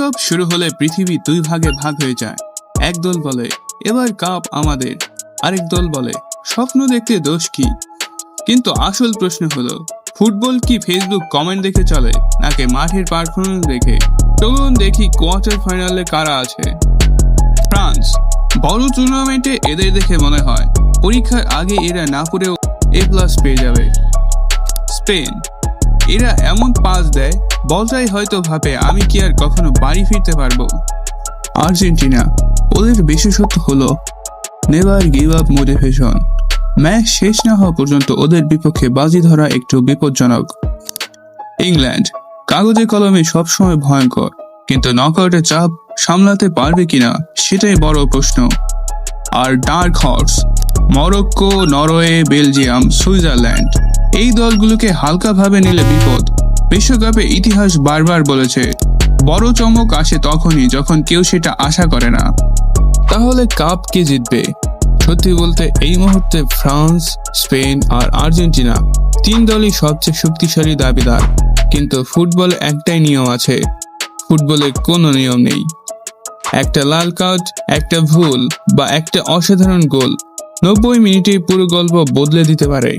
বিশ্বকাপ শুরু হলে পৃথিবী দুই ভাগে ভাগ হয়ে যায়। এক দল বলে এবার কাপ আমাদের, আরেক দল বলে স্বপ্ন দেখতে দোষ কি। কিন্তু আসল প্রশ্ন হলো, ফুটবল কি ফেসবুক কমেন্ট দেখে চলে নাকি মাঠের পারফরমেন্স দেখে? চলুন দেখি কোয়ার্টার ফাইনালে কারা আছে। ফ্রান্স, বড় টুর্নামেন্টে এদের দেখে মনে হয় পরীক্ষার আগে এরা না পড়েও A+ পেয়ে যাবে। স্পেন, এরা এমন পাস দেয় বলটাই হয়তো ভাবে আমি কি আর কখনো বাড়ি ফিরতে পারবো। আর্জেন্টিনা, ওদের বিশেষত্ব হলো never give up motivation. Match শেষ না হওয়া পর্যন্ত ওদের বিপক্ষে বাজি ধরা একটু বিপজ্জনক। ইংল্যান্ড, কাগজে কলমে সবসময় ভয়ঙ্কর, কিন্তু নকআউটের চাপ সামলাতে পারবে কিনা সেটাই বড় প্রশ্ন। আর dark horse, Morocco, Norway, Belgium, Switzerland, এই দলগুলোকে হালকাভাবে নিলে বিপদ। বিশ্বকাপে ইতিহাস বারবার বলেছে বড় চমক আসে তখনই যখন কেউ সেটা আশা করে না। তাহলে কাপ কে জিতবে? সত্যি বলতে এই মুহূর্তে ফ্রান্স, স্পেন আর আর্জেন্টিনা তিন দলই সবচেয়ে শক্তিশালী দাবিদার। কিন্তু ফুটবলে একটাই নিয়ম আছে, ফুটবলে কোনো নিয়ম নেই। একটা লাল কার্ড, একটা ভুল বা একটা অসাধারণ গোল 90 মিনিটে পুরো গল্প বদলে দিতে পারে।